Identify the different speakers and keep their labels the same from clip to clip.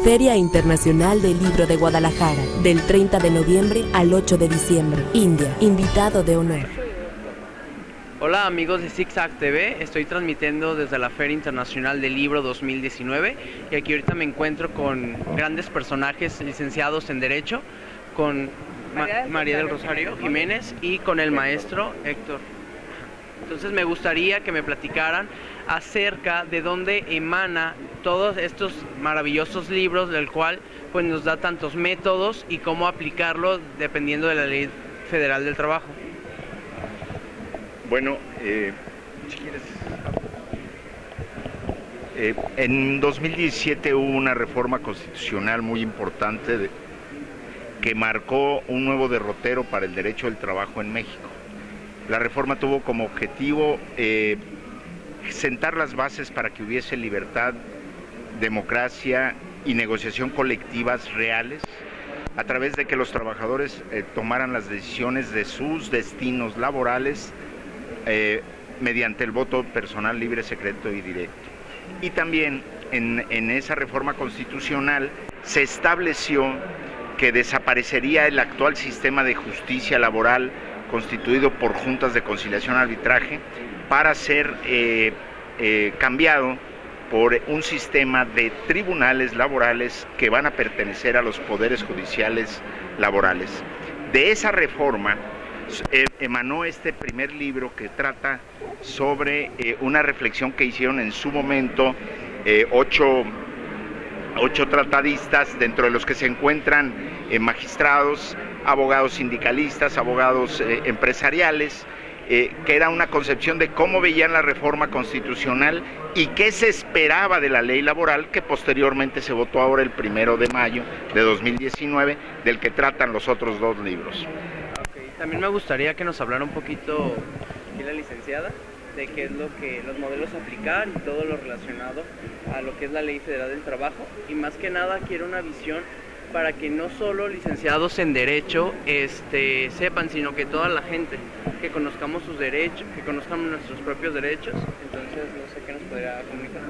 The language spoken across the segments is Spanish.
Speaker 1: Feria Internacional del Libro de Guadalajara, del 30 de noviembre al 8 de diciembre. India, invitado de honor.
Speaker 2: Hola amigos de ZigZag TV, estoy transmitiendo desde la Feria Internacional del Libro 2019 y aquí ahorita me encuentro con grandes personajes licenciados en Derecho, con María del Rosario Jiménez y con el maestro Héctor. Entonces me gustaría que me platicaran acerca de dónde emana todos estos maravillosos libros, del cual pues nos da tantos métodos y cómo aplicarlo dependiendo de la Ley Federal del Trabajo.
Speaker 3: Bueno, si quieres. En 2017 hubo una reforma constitucional muy importante que marcó un nuevo derrotero para el derecho del trabajo en México. La reforma tuvo como objetivo sentar las bases para que hubiese libertad, democracia y negociación colectivas reales, a través de que los trabajadores tomaran las decisiones de sus destinos laborales mediante el voto personal libre, secreto y directo. Y también en esa reforma constitucional se estableció que desaparecería el actual sistema de justicia laboral constituido por juntas de conciliación y arbitraje para ser cambiado por un sistema de tribunales laborales que van a pertenecer a los poderes judiciales laborales. De esa reforma emanó este primer libro que trata sobre una reflexión que hicieron en su momento ocho tratadistas, dentro de los que se encuentran magistrados, abogados sindicalistas, abogados empresariales, que era una concepción de cómo veían la reforma constitucional y qué se esperaba de la ley laboral, que posteriormente se votó ahora el 1 de mayo de 2019, del que tratan los otros dos libros.
Speaker 2: También me gustaría que nos hablara un poquito aquí la licenciada de qué es lo que los modelos a aplicar y todo lo relacionado a lo que es la Ley Federal del Trabajo, y más que nada quiero una visión para que no solo licenciados en Derecho sepan, sino que toda la gente, que conozcamos sus derechos, que conozcamos nuestros propios derechos. Entonces no sé qué nos podría comunicar.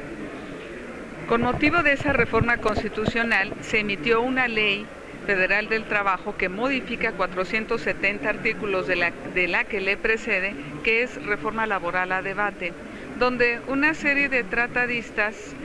Speaker 4: Con motivo de esa reforma constitucional se emitió una Ley Federal del Trabajo que modifica 470 artículos de la que le precede, que es reforma laboral a debate, donde una serie de tratadistas,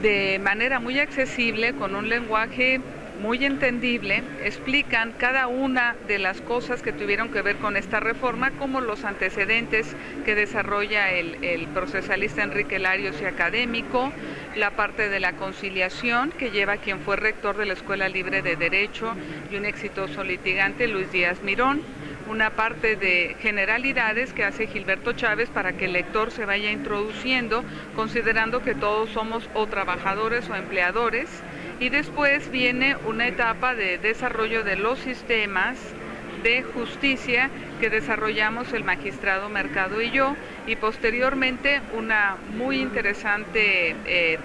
Speaker 4: de manera muy accesible, con un lenguaje muy entendible, explican cada una de las cosas que tuvieron que ver con esta reforma, como los antecedentes que desarrolla el procesalista Enrique Larios y académico, la parte de la conciliación que lleva quien fue rector de la Escuela Libre de Derecho y un exitoso litigante, Luis Díaz Mirón, una parte de generalidades que hace Gilberto Chávez para que el lector se vaya introduciendo, considerando que todos somos o trabajadores o empleadores, y después viene una etapa de desarrollo de los sistemas de justicia que desarrollamos el magistrado Mercado y yo, y posteriormente una muy interesante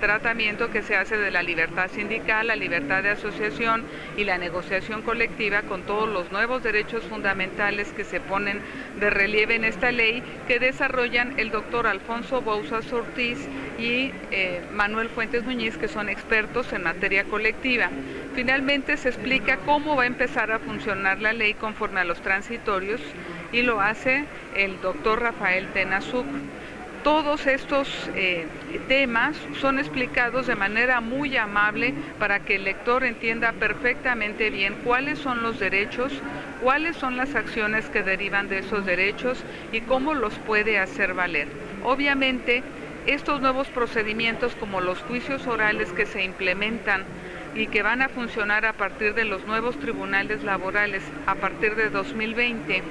Speaker 4: tratamiento que se hace de la libertad sindical, la libertad de asociación y la negociación colectiva, con todos los nuevos derechos fundamentales que se ponen de relieve en esta ley, que desarrollan el doctor Alfonso Bouzas Ortiz y Manuel Fuentes Muñiz, que son expertos en materia colectiva. Finalmente se explica cómo va a empezar a funcionar la ley conforme a los transitorios, y lo hace el doctor Rafael Tenazuk. Todos estos temas son explicados de manera muy amable para que el lector entienda perfectamente bien cuáles son los derechos, cuáles son las acciones que derivan de esos derechos y cómo los puede hacer valer. Obviamente, estos nuevos procedimientos, como los juicios orales que se implementan y que van a funcionar a partir de los nuevos tribunales laborales a partir de 2020,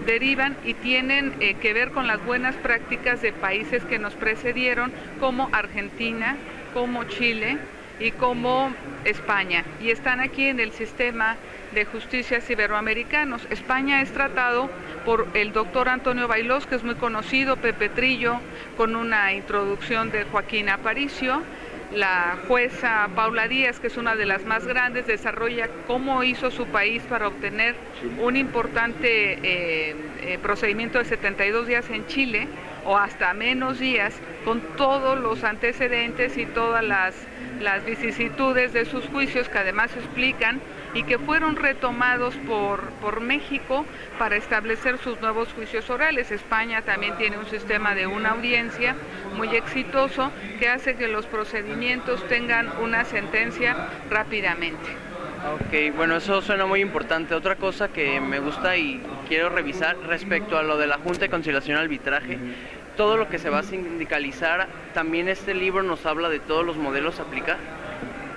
Speaker 4: derivan y tienen que ver con las buenas prácticas de países que nos precedieron, como Argentina, como Chile y como España, y están aquí en el sistema de justicias iberoamericanos. España es tratado por el doctor Antonio Bailós, que es muy conocido, Pepe Trillo, con una introducción de Joaquín Aparicio. La jueza Paula Díaz, que es una de las más grandes, desarrolla cómo hizo su país para obtener un importante procedimiento de 72 días en Chile, o hasta menos días, con todos los antecedentes y todas las vicisitudes de sus juicios, que además explican y que fueron retomados por México para establecer sus nuevos juicios orales. España también tiene un sistema de una audiencia muy exitoso que hace que los procedimientos tengan una sentencia rápidamente.
Speaker 2: Ok, bueno, eso suena muy importante. Otra cosa que me gusta y quiero revisar respecto a lo de la Junta de Conciliación y Arbitraje, todo lo que se va a sindicalizar, también este libro nos habla de todos los modelos a aplicar.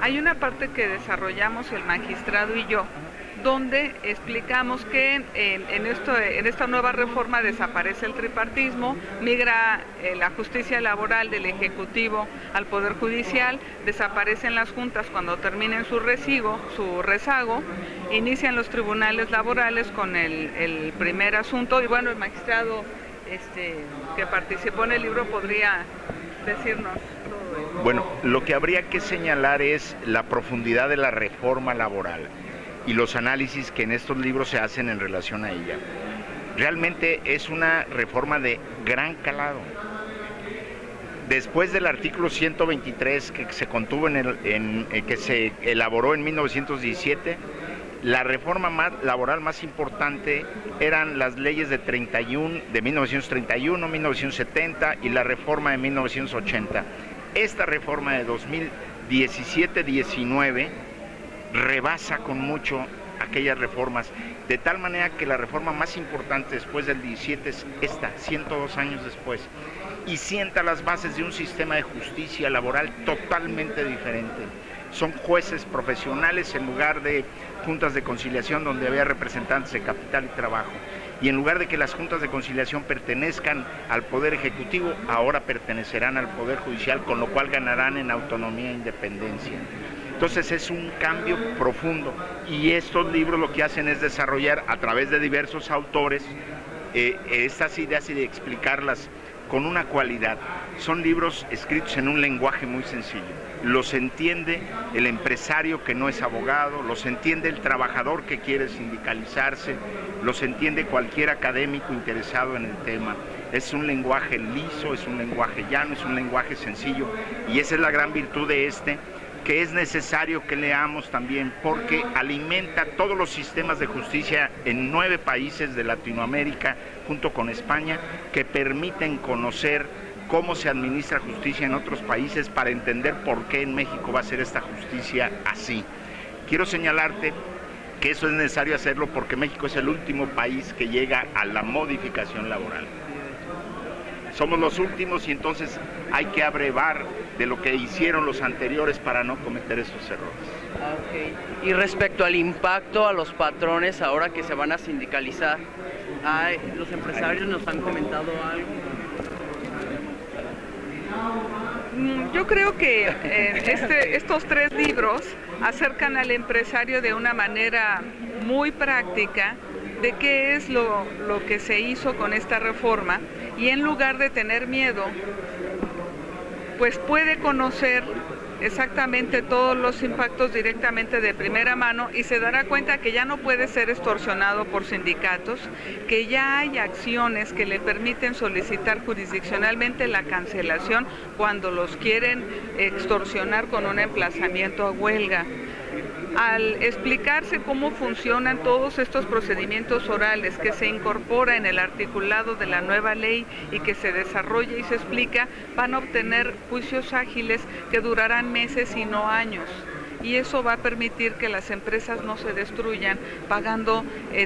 Speaker 4: Hay una parte que desarrollamos el magistrado y yo, donde explicamos que en esta nueva reforma desaparece el tripartismo, migra la justicia laboral del Ejecutivo al Poder Judicial, desaparecen las juntas cuando terminen su rezago, inician los tribunales laborales con el primer asunto, y bueno, el magistrado que participó en el libro podría decirnos todo eso.
Speaker 3: Bueno, lo que habría que señalar es la profundidad de la reforma laboral y los análisis que en estos libros se hacen en relación a ella. Realmente es una reforma de gran calado. Después del artículo 123 que se contuvo que se elaboró en 1917, la reforma laboral más importante eran las leyes de 1931, 1970 y la reforma de 1980. Esta reforma de 2017-19 rebasa con mucho aquellas reformas, de tal manera que la reforma más importante después del 17 es esta, 102 años después, y sienta las bases de un sistema de justicia laboral totalmente diferente. Son jueces profesionales en lugar de juntas de conciliación donde había representantes de capital y trabajo. Y en lugar de que las juntas de conciliación pertenezcan al Poder Ejecutivo, ahora pertenecerán al Poder Judicial, con lo cual ganarán en autonomía e independencia. Entonces es un cambio profundo, y estos libros lo que hacen es desarrollar a través de diversos autores estas ideas y de explicarlas con una cualidad. Son libros escritos en un lenguaje muy sencillo. Los entiende el empresario que no es abogado, los entiende el trabajador que quiere sindicalizarse, los entiende cualquier académico interesado en el tema. Es un lenguaje liso, es un lenguaje llano, es un lenguaje sencillo, y esa es la gran virtud de que es necesario que leamos también, porque alimenta todos los sistemas de justicia en 9 países de Latinoamérica, junto con España, que permiten conocer cómo se administra justicia en otros países para entender por qué en México va a ser esta justicia así. Quiero señalarte que eso es necesario hacerlo porque México es el último país que llega a la modificación laboral. Somos los últimos, y entonces hay que abrevar de lo que hicieron los anteriores para no cometer esos errores.
Speaker 2: Okay. Y respecto al impacto a los patrones ahora que se van a sindicalizar, los empresarios nos han comentado algo.
Speaker 4: Yo creo que estos 3 libros acercan al empresario de una manera muy práctica de qué es lo que se hizo con esta reforma, y en lugar de tener miedo, pues puede conocer exactamente todos los impactos directamente de primera mano, y se dará cuenta que ya no puede ser extorsionado por sindicatos, que ya hay acciones que le permiten solicitar jurisdiccionalmente la cancelación cuando los quieren extorsionar con un emplazamiento a huelga. Al explicarse cómo funcionan todos estos procedimientos orales que se incorpora en el articulado de la nueva ley y que se desarrolla y se explica, van a obtener juicios ágiles que durarán meses y no años. Y eso va a permitir que las empresas no se destruyan pagando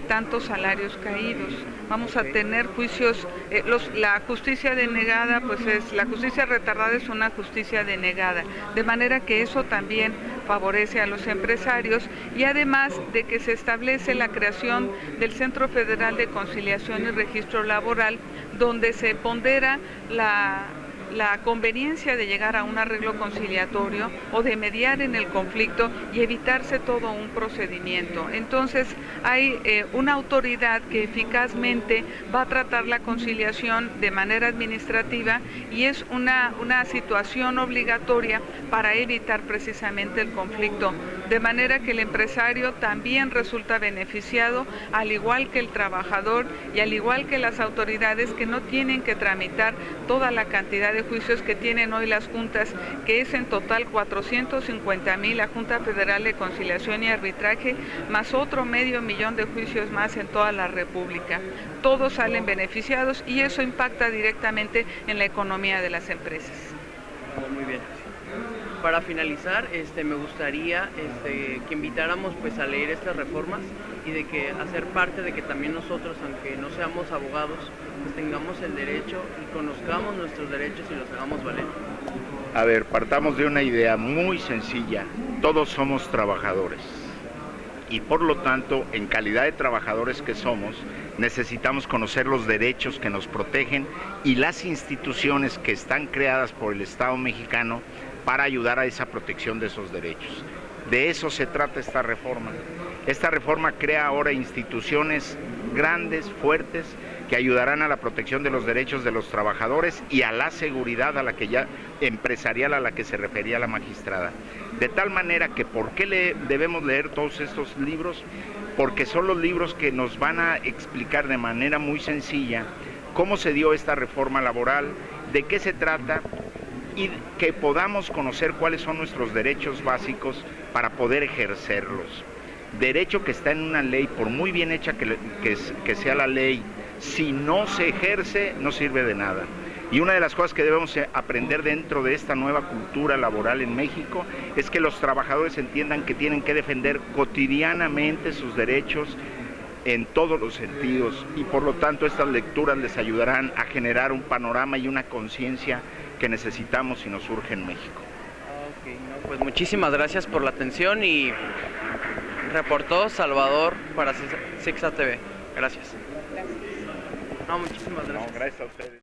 Speaker 4: tantos salarios caídos. Vamos a tener juicios, la justicia denegada, la justicia retardada es una justicia denegada, de manera que eso también favorece a los empresarios, y además de que se establece la creación del Centro Federal de Conciliación y Registro Laboral, donde se pondera la conveniencia de llegar a un arreglo conciliatorio o de mediar en el conflicto y evitarse todo un procedimiento. Entonces hay una autoridad que eficazmente va a tratar la conciliación de manera administrativa y es una situación obligatoria para evitar precisamente el conflicto, de manera que el empresario también resulta beneficiado, al igual que el trabajador y al igual que las autoridades que no tienen que tramitar toda la cantidad de juicios que tienen hoy las juntas, que es en total 450,000, la Junta Federal de Conciliación y Arbitraje, más otro 500,000 de juicios más en toda la República. Todos salen beneficiados y eso impacta directamente en la economía de las empresas.
Speaker 2: Muy bien. Para finalizar, me gustaría que invitáramos pues a leer estas reformas y de que hacer parte de que también nosotros, aunque no seamos abogados, pues tengamos el derecho y conozcamos nuestros derechos y los hagamos valer.
Speaker 3: A ver, partamos de una idea muy sencilla. Todos somos trabajadores y por lo tanto, en calidad de trabajadores que somos, necesitamos conocer los derechos que nos protegen y las instituciones que están creadas por el Estado mexicano para ayudar a esa protección de esos derechos. De eso se trata esta reforma. Esta reforma crea ahora instituciones grandes, fuertes, que ayudarán a la protección de los derechos de los trabajadores y a la seguridad empresarial a la que se refería la magistrada. De tal manera que, ¿por qué debemos leer todos estos libros? Porque son los libros que nos van a explicar de manera muy sencilla cómo se dio esta reforma laboral, de qué se trata, y que podamos conocer cuáles son nuestros derechos básicos para poder ejercerlos. Derecho que está en una ley, por muy bien hecha que sea la ley, si no se ejerce, no sirve de nada. Y una de las cosas que debemos aprender dentro de esta nueva cultura laboral en México es que los trabajadores entiendan que tienen que defender cotidianamente sus derechos en todos los sentidos, y por lo tanto estas lecturas les ayudarán a generar un panorama y una conciencia que necesitamos y nos surge en México.
Speaker 2: Okay, no, pues muchísimas gracias por la atención y reportó Salvador para 6 TV. Gracias. No, muchísimas gracias.
Speaker 3: No, gracias a ustedes.